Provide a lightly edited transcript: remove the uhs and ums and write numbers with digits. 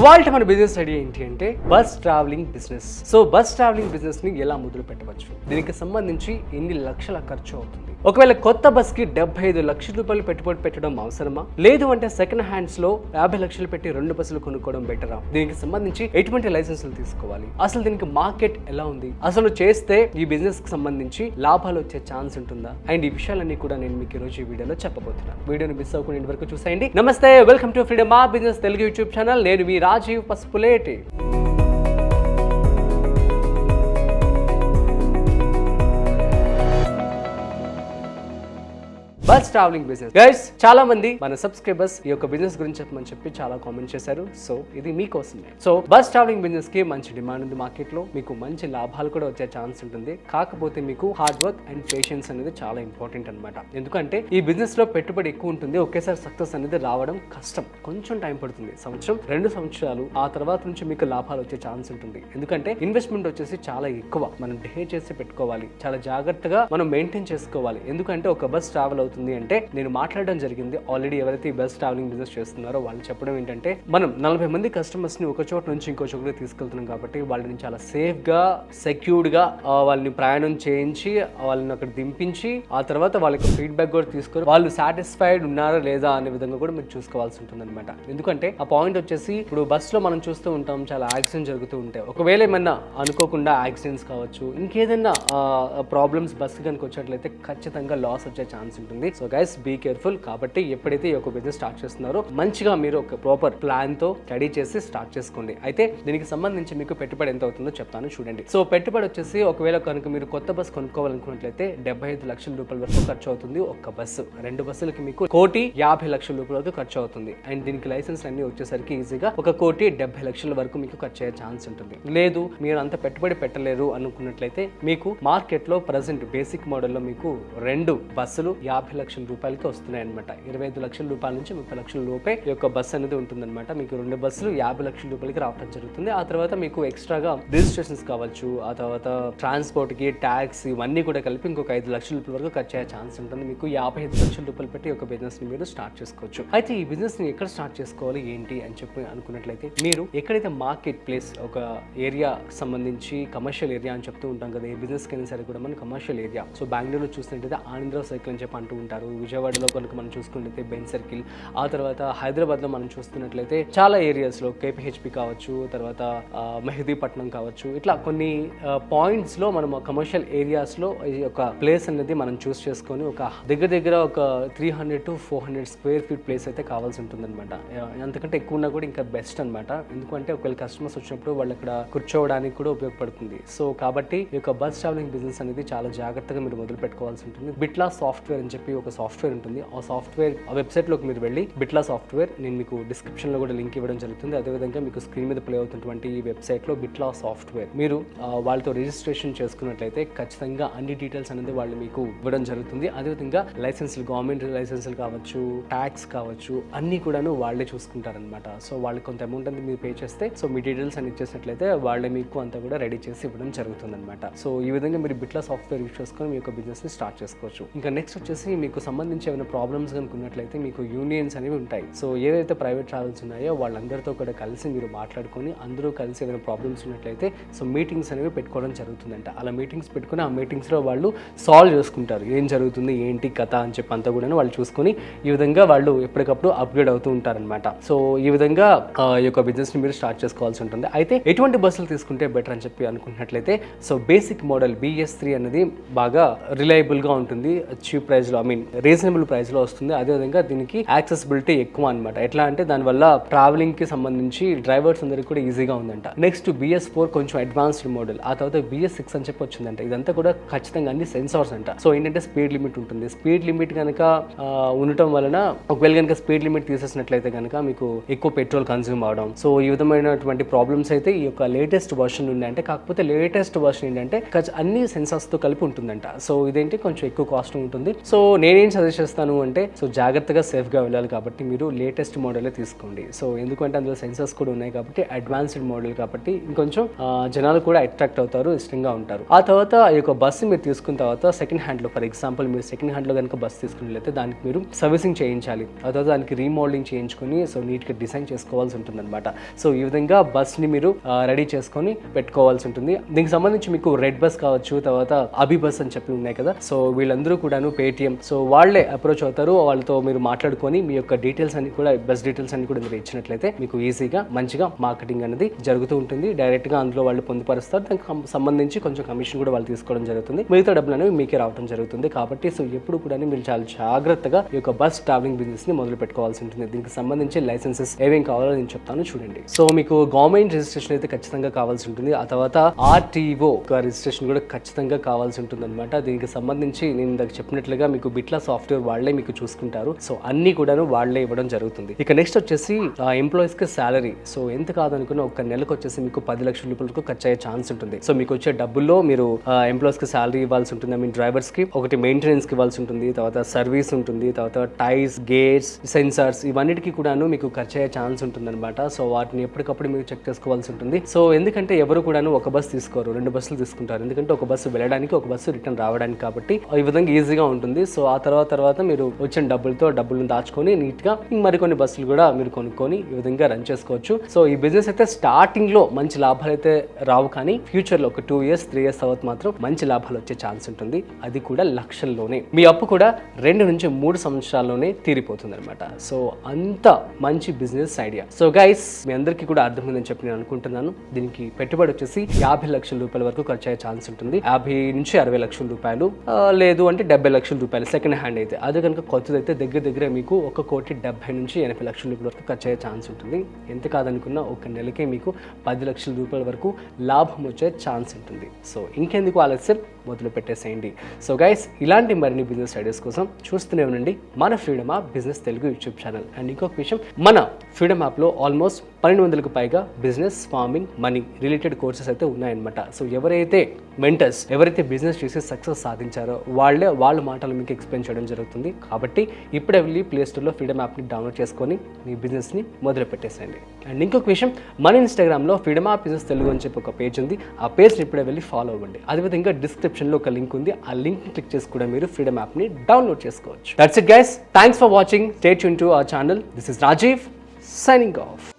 ఇవాల్టి మన business idea ఏంటి అంటే bus travelling business. So bus travelling business ని ఎలా మొదలు పెట్టవచ్చు, దీనికి సంబంధించి ఎన్ని లక్షల ఖర్చు అవుతుంది, ఒకవేళ కొత్త బస్ కి 75 లక్షల రూపాయలు పెట్టుబడి పెట్టడం అవసరమా, లేదు అంటే సెకండ్ హ్యాండ్స్ లో 50 లక్షలు పెట్టి 2 బస్సులు కొనుక్కోవడం బెటరా, దీనికి సంబంధించి ఎటువంటి లైసెన్సులు తీసుకోవాలి, అసలు దీనికి మార్కెట్ ఎలా ఉంది, అసలు చేస్తే ఈ బిజినెస్ కి సంబంధించి లాభాలు వచ్చే ఛాన్స్ ఉంటుందా, అండ్ ఈ విషయాలన్నీ కూడా నేను మీకు ఈ రోజు ఈ వీడియోలో చెప్పబోతున్నాను. వీడియోని మిస్ అవ్వకుండా ఇంటి వరకు చూసేయండి. నమస్తే, welcome to freedom of business Telugu YouTube channel. నేను మీ Rajeev Pasupuleti. Bus travelling business guys, చాలా మంది మన సబ్స్క్రైబర్స్ ఈ యొక్క బిజినెస్ గురించి చెప్పమని చెప్పి చాలా కామెంట్ చేశారు. సో ఇది మీకోసమే. సో బస్ ట్రావెలింగ్ బిజినెస్ కి మంచి డిమాండ్ ఉంది మార్కెట్ లో, మీకు మంచి లాభాలు కూడా వచ్చే ఛాన్స్ ఉంటుంది. కాకపోతే మీకు హార్డ్ వర్క్ అండ్ పేషెన్స్ అనేది చాలా ఇంపార్టెంట్ అనమాట. ఎందుకంటే ఈ బిజినెస్ లో పెట్టుబడి ఎక్కువ ఉంటుంది, ఒకేసారి సక్సెస్ అనేది రావడం కష్టం, కొంచెం టైం పడుతుంది. సంవత్సరం 2 సంవత్సరాలు ఆ తర్వాత నుంచి మీకు లాభాలు వచ్చే ఛాన్స్ ఉంటుంది. ఎందుకంటే ఇన్వెస్ట్మెంట్ వచ్చేసి చాలా ఎక్కువ, మనం డే చేసి పెట్టుకోవాలి, చాలా జాగ్రత్తగా మనం మెయింటైన్ చేసుకోవాలి. ఎందుకంటే ఒక బస్ ట్రావెల్ అవుతుంది అంటే నేను మాట్లాడడం జరిగింది ఆల్రెడీ. ఎవరైతే ఈ బస్ ట్రావెలింగ్ బిజినెస్ చేస్తున్నారో వాళ్ళు చెప్పడం ఏంటంటే, మనం 40 మంది కస్టమర్స్ ని ఒక చోట నుంచి ఇంకో చోటుకి తీసుకెళ్తున్నాం కాబట్టి వాళ్ళని చాలా సేఫ్ గా సెక్యూర్డ్ గా వాళ్ళని ప్రయాణం చేయించి వాళ్ళని అక్కడ దింపించి ఆ తర్వాత వాళ్ళకి ఫీడ్బ్యాక్ కూడా తీసుకొని వాళ్ళు సాటిస్ఫైడ్ ఉన్నారా లేదా అనే విధంగా కూడా మీరు చూసుకోవాల్సి ఉంటుంది అనమాట. ఎందుకంటే ఆ పాయింట్ వచ్చేసి, ఇప్పుడు బస్ లో మనం చూస్తూ ఉంటాం చాలా యాక్సిడెంట్ జరుగుతూ ఉంటాయి. ఒకవేళ ఏమన్నా అనుకోకుండా యాక్సిడెంట్స్ కావచ్చు, ఇంకేదన్నా ప్రాబ్లమ్స్ బస్ కనుక వచ్చేట్లయితే ఖచ్చితంగా లాస్ వచ్చే ఛాన్స్ ఉంటుంది. So guys, be careful. కాబట్టి ఎప్పుడైతే ఈ యొక్క బిజినెస్ స్టార్ట్ చేస్తున్నారో మంచిగా మీరు ఒక ప్రాపర్ ప్లాన్ తో స్టడీ చేసి స్టార్ట్ చేసుకోండి. అయితే దీనికి సంబంధించి మీకు పెట్టుబడి ఎంత అవుతుందో చెప్తాను చూడండి. సో పెట్టుబడి వచ్చేసి, ఒకవేళ కనుక మీరు కొత్త బస్ కొనుక్కోవాలనుకున్నట్లయితే 75 లక్షల రూపాయల వరకు ఖర్చు అవుతుంది ఒక్క బస్సు. 2 బస్సులకి మీకు 1,50 లక్షల రూపాయల వరకు ఖర్చు అవుతుంది. అండ్ దీనికి లైసెన్స్ అన్ని వచ్చేసరికి ఈజీగా 1,70 లక్షల వరకు మీకు ఖర్చు అయ్యే ఛాన్స్ ఉంటుంది. లేదు మీరు అంత పెట్టుబడి పెట్టలేరు అనుకున్నట్లయితే మీకు మార్కెట్ లో ప్రజెంట్ బేసిక్ మోడల్లో మీకు 2 బస్సులు 50 లక్షల రూపాయలకి వస్తున్నాయి అనమాట. 25 లక్షల రూపాయల నుంచి 30 లక్షల లోపే ఈ యొక్క బస్ అనేది ఉంటుందన్నమాట. మీకు 2 బస్సులు 50 లక్షల రూపాయలకి రావడం జరుగుతుంది. ఆ తర్వాత మీకు ఎక్స్ట్రాగా రిజిస్ట్రేషన్స్ కావచ్చు, ఆ తర్వాత ట్రాన్స్పోర్ట్ కి ట్యాక్స్, ఇవన్నీ కూడా కలిపి ఇంకొక 5 లక్షల రూపాయల వరకు ఖర్చు అయ్యే ఛాన్స్ ఉంటుంది. మీకు 55 లక్షల రూపాయలు పెట్టి ఒక బిజినెస్ ని మీరు స్టార్ట్ చేసుకోవచ్చు. అయితే ఈ బిజినెస్ ని ఎక్కడ స్టార్ట్ చేసుకోవాలి ఏంటి అని చెప్పి అనుకున్నట్లయితే, మీరు ఎక్కడైతే మార్కెట్ ప్లేస్, ఒక ఏరియా సంబంధించి కమర్షియల్ ఏరియా అని చెప్తూ ఉంటాం కదా, ఏ బిజినెస్ కైనా సరే కూడా మన కమర్షియల్ ఏరియా. సో బెంగళూరులో చూసినట్లయితే ఆంధ్ర సైకిల్ అని చెప్పి అంటూ ఉంటారు. విజయవాడలో కనుక మనం చూసుకున్నట్లయితే బెన్ సర్కిల్, ఆ తర్వాత హైదరాబాద్ లో మనం చూస్తున్నట్లయితే చాలా ఏరియాస్ లో కేపీహెచ్పి కావచ్చు, తర్వాత మెహదీపట్నం కావచ్చు, ఇట్లా కొన్ని పాయింట్స్ లో మనం కమర్షియల్ ఏరియాస్ లో ఈ యొక్క ప్లేస్ అనేది మనం చూస్ చేసుకొని ఒక దగ్గర ఒక 300 to 400 స్క్వేర్ ఫీట్ ప్లేస్ అయితే కావాల్సి ఉంటుంది అనమాట. అంతకంటే ఎక్కువ ఉన్నా కూడా ఇంకా బెస్ట్ అనమాట. ఎందుకంటే ఒకవేళ కస్టమర్స్ వచ్చినప్పుడు వాళ్ళు ఇక్కడ కూర్చోవడానికి కూడా ఉపయోగపడుతుంది. సో కాబట్టి ఈ యొక్క బస్ ట్రావెలింగ్ బిజినెస్ అనేది చాలా జాగ్రత్తగా మీరు మొదలు పెట్టుకోవాల్సి ఉంటుంది. బిట్లా సాఫ్ట్వేర్ అని చెప్పి ఒక సాఫ్ట్వేర్ ఉంటుంది. ఆ సాఫ్ట్వేర్ ఆ వెబ్సైట్ లోకి మీరు వెళ్ళి, బిట్లా సాఫ్ట్వేర్, నేను మీకు డిస్క్రిప్షన్ లో కూడా లింక్ ఇవ్వడం జరుగుతుంది. అదేవిధంగా మీకు స్క్రీన్ మీద ప్లే అవుతున్నటువంటి ఈ వెబ్సైట్ లో బిట్లా సాఫ్ట్వేర్ మీరు వాళ్ళతో రిజిస్ట్రేషన్ చేసుకున్నట్లయితే ఖచ్చితంగా అన్ని డీటెయిల్స్ అనేది వాళ్ళు మీకు ఇవ్వడం జరుగుతుంది. అదేవిధంగా లైసెన్సులు, గవర్నమెంట్ లైసెన్సులు కావచ్చు, ట్యాక్స్ కావచ్చు, అన్ని కూడాను వాళ్ళే చూసుకుంటారనమాట. సో వాళ్ళకి కొంత అమౌంట్ అనేది మీరు పే చేస్తే, సో మీ డీటెయిల్స్ అని ఇచ్చేసినట్లయితే వాళ్ళే మీకు అంతా కూడా రెడీ చేసి ఇవ్వడం జరుగుతుంది అనమాట. సో ఈ విధంగా మీరు బిట్లా సాఫ్ట్వేర్ యూజ్ చేసుకొని మీ యొక్క బిజినెస్ ని స్టార్ట్ చేసుకోవచ్చు. ఇంకా నెక్స్ట్ వచ్చేసి, మీకు సంబంధించి ఏమైనా ప్రాబ్లమ్స్ కనుకున్నట్లయితే మీకు యూనియన్స్ అనేవి ఉంటాయి. సో ఏదైతే ప్రైవేట్ ట్రావెల్స్ ఉన్నాయో వాళ్ళందరితో కూడా కలిసి మీరు మాట్లాడుకొని, అందరూ కలిసి ఏదైనా ప్రాబ్లమ్స్ ఉన్నట్లయితే సో మీటింగ్స్ అనేవి పెట్టుకోవడం జరుగుతుందంట. అలా మీటింగ్స్ పెట్టుకుని ఆ మీటింగ్స్ లో వాళ్ళు సాల్వ్ చేసుకుంటారు, ఏం జరుగుతుంది ఏంటి కథ అని చెప్పి అంతా కూడా వాళ్ళు చూసుకొని ఈ విధంగా వాళ్ళు ఎప్పటికప్పుడు అప్గ్రేడ్ అవుతూ ఉంటారనమాట. సో ఈ విధంగా ఈ యొక్క బిజినెస్ ని మీరు స్టార్ట్ చేసుకోవాల్సి ఉంటుంది. అయితే ఎటువంటి బస్సులు తీసుకుంటే బెటర్ అని చెప్పి అనుకున్నట్లయితే, సో బేసిక్ మోడల్ BS3 అనేది బాగా రిలయబుల్ గా ఉంటుంది, చీప్ ప్రైస్ లో, రీజనబుల్ ప్రైస్ లో వస్తుంది. అదేవిధంగా దీనికి యాక్సెసిబిలిటీ ఎక్కువ అనమాట. ఎట్లా అంటే దానివల్ల ట్రావెలింగ్ కి సంబంధించి డ్రైవర్స్ అందరికి కూడా ఈజీగా ఉందంట. నెక్స్ట్ BS4 కొంచెం అడ్వాన్స్డ్ మోడల్, ఆ తర్వాత BS6 అని చెప్పి వచ్చిందంట. ఇదంతా కూడా ఖచ్చితంగా అన్ని సెన్సార్స్ అంట. సో ఏంటంటే స్పీడ్ లిమిట్ ఉంటుంది. స్పీడ్ లిమిట్ కనుక ఉండటం వలన, ఒకవేళ కనుక స్పీడ్ లిమిట్ తీసేసినట్లయితే కనుక మీకు ఎక్కువ పెట్రోల్ కన్స్యూమ్ అవడం, సో ఈ విధమైనటువంటి ప్రాబ్లమ్స్ అయితే ఈ యొక్క లేటెస్ట్ వర్షన్ ఉంది. అంటే కాకపోతే లేటెస్ట్ వర్షన్ ఏంటంటే అన్ని సెన్సార్స్ తో కలిపి ఉంటుందంట. సో ఇదేంటి కొంచెం ఎక్కువ కాస్ట్ ఉంటుంది. సో నేను నేనేం సజెస్ట్ చేస్తాను అంటే సో జాగ్రత్తగా సేఫ్గా వెళ్ళాలి కాబట్టి మీరు లేటెస్ట్ మోడలే తీసుకోండి. సో ఎందుకంటే అందులో సెన్సర్స్ కూడా ఉన్నాయి కాబట్టి అడ్వాన్స్డ్ మోడల్ కాబట్టి ఇంకొంచెం జనాలు కూడా అట్రాక్ట్ అవుతారు, ఇష్టంగా ఉంటారు. ఆ తర్వాత ఈ యొక్క బస్సు మీరు తీసుకున్న తర్వాత సెకండ్ హ్యాండ్లో, ఫర్ ఎగ్జాంపుల్ మీరు సెకండ్ హ్యాండ్లో కనుక బస్సు తీసుకున్నట్లయితే దానికి మీరు సర్వీసింగ్ చేయించాలి. ఆ తర్వాత దానికి రీమోడలింగ్ చేయించుకొని సో నీట్గా డిజైన్ చేసుకోవాల్సి ఉంటుంది అనమాట. సో ఈ విధంగా బస్ని మీరు రెడీ చేసుకొని పెట్టుకోవాల్సి ఉంటుంది. దీనికి సంబంధించి మీకు రెడ్ బస్ కావచ్చు, తర్వాత అభి బస్ అని చెప్పి ఉన్నాయి కదా, సో వీళ్ళందరూ కూడాను పేటిఎం సో వాళ్ళే అప్రోచ్ అవుతారు. వాళ్ళతో మీరు మాట్లాడుకొని మీ యొక్క డీటెయిల్స్ అన్ని కూడా, బస్ డీటెయిల్స్ అన్ని కూడా మీరు ఇచ్చినట్లయితే మీకు ఈజీగా మంచిగా మార్కెటింగ్ అనేది జరుగుతూ ఉంటుంది. డైరెక్ట్ గా అందులో వాళ్ళు పొందుపరుస్తారు. దానికి సంబంధించి కొంచెం కమిషన్ కూడా వాళ్ళు తీసుకోవడం జరుగుతుంది. మిగతా డబ్బులు అనేవి మీకే రావడం జరుగుతుంది. కాబట్టి సో ఎప్పుడు కూడా మీరు చాలా జాగ్రత్తగా ఈ యొక్క బస్ ట్రావెలింగ్ బిజినెస్ ని మొదలు పెట్టుకోవాల్సి ఉంటుంది. దీనికి సంబంధించి లైసెన్సెస్ ఏమేం కావాలో నేను చెప్తాను చూడండి. సో మీకు గవర్నమెంట్ రిజిస్ట్రేషన్ అయితే ఖచ్చితంగా కావాల్సి ఉంటుంది. ఆ తర్వాత ఆర్టీఓ రిజిస్ట్రేషన్ కూడా ఖచ్చితంగా కావాల్సి ఉంటుంది అనమాట. దీనికి సంబంధించి నేను ఇందాక చెప్పినట్లుగా మీకు బిట్లా సాఫ్ట్వేర్ వాళ్ళే మీకు చూసుకుంటారు. సో అన్ని కూడాను వాళ్ళే ఇవ్వడం జరుగుతుంది. ఇక నెక్స్ట్ వచ్చేసి ఎంప్లాయీస్ కి సాలరీ. సో ఎంత కాదనుకున్న ఒక నెలకు వచ్చేసి మీకు 10 లక్షల రూపాయల వరకు ఖర్చు అయ్యే ఛాన్స్ ఉంటుంది. సో మీకు వచ్చే డబ్బుల్లో మీరు ఎంప్లాయీస్ కి సాలరీ ఇవ్వాల్సి ఉంటుంది, ఐ మీన్ డ్రైవర్స్ కి ఒకటి మెయింటెనెన్స్ కి ఇవ్వాల్సి ఉంటుంది, తర్వాత సర్వీస్ ఉంటుంది, తర్వాత టైర్స్, గేట్స్, సెన్సార్స్ ఇవన్నిటికీ కూడాను మీకు ఖర్చు అయ్యే ఛాన్స్ ఉంటుంది అనమాట. సో వాటిని ఎప్పటికప్పుడు మీరు చెక్ చేసుకోవాల్సి ఉంటుంది. సో ఎందుకంటే ఎవరు కూడాను ఒక బస్సు తీసుకోరు, 2 బస్సులు తీసుకుంటారు. ఎందుకంటే ఒక బస్సు వెళ్ళడానికి, ఒక బస్సు రిటర్న్ రావడానికి. కాబట్టి ఈ విధంగా ఈజీగా ఉంటుంది. సో ఆ తర్వాత మీరు వచ్చిన డబ్బులను దాచుకొని నీట్ గా మరికొన్ని బస్సులు కూడా మీరు కొనుక్కొని ఈ విధంగా రన్ చేసుకోవచ్చు. సో ఈ బిజినెస్ అయితే స్టార్టింగ్ లో మంచి లాభాలు అయితే రావు, కానీ ఫ్యూచర్ లో ఒక 2 years 3 years తర్వాత మాత్రం మంచి లాభాలు వచ్చే ఛాన్స్ ఉంటుంది. అది కూడా లక్షల్లోనే. మీ అప్పు కూడా 2 నుంచి 3 సంవత్సరాల్లోనే తీరిపోతుంది అనమాట. సో అంత మంచి బిజినెస్ ఐడియా. సో గైస్ మీ అందరికీ కూడా అర్థమైందని చెప్పి నేను అనుకుంటున్నాను. దీనికి పెట్టుబడి వచ్చేసి 50 లక్షల రూపాయల వరకు ఖర్చు అయ్యే ఛాన్స్ ఉంటుంది. 50 నుంచి 60 లక్షల రూపాయలు, లేదు అంటే 70 లక్షల రూపాయలు సెకండ్ హ్యాండ్ అయితే. అది కనుక కొత్తదైతే దగ్గర మీకు 1,70 నుంచి 80 లక్షల రూపాయల వరకు ఖర్చు అయ్యే ఛాన్స్ ఉంటుంది. ఎంత కాదనుకున్నా ఒక నెలకే మీకు 10 లక్షల రూపాయల వరకు లాభం వచ్చే ఛాన్స్ ఉంటుంది. సో ఇంకెందుకు ఆలస్యం, మొదలు పెట్టేసేయండి. సో గైస్ ఇలాంటి మరిన్ని బిజినెస్ ఐడియాస్ కోసం చూస్తూనే ఉండండి మన freedom app business Telugu YouTube channel. And ఇంకొక విషయం, మన ఫ్రీడమ్ యాప్లో ఆల్మోస్ట్ 1200కు పైగా business, farming, money related courses అయితే ఉన్నాయన్నమాట. సో ఎవరైతే మెంటర్స్, ఎవరైతే బిజినెస్ చేసి సక్సెస్ సాధించారో వాళ్ళ మాటలు మీకు ఎక్స్ప్లెయిన్ చేయడం జరుగుతుంది. కాబట్టి ఇప్పుడే వెళ్ళి ప్లే స్టోర్లో ఫ్రీడమ్ యాప్ని డౌన్లోడ్ చేసుకొని మీ బిజినెస్ని మొదలు పెట్టేసేయండి. అండ్ ఇంకొక విషయం, మన ఇన్స్టాగ్రామ్లో ఫ్రీడమ్ యాప్ బిజినెస్ తెలుగు అని చెప్పి ఒక పేజ్ ఉంది. ఆ పేజ్ని ఇప్పుడే వెళ్ళి ఫాలో అవ్వండి. అదేవిధంగా డిస్క్రిప్షన్లో ఒక లింక్ ఉంది. ఆ లింక్ క్లిక్ చేసి కూడా మీరు ఫ్రీడమ్ యాప్ని డౌన్లోడ్ చేసుకోవచ్చు. That's it guys, thanks for watching. Stay tuned to our channel. This is Rajiv signing of.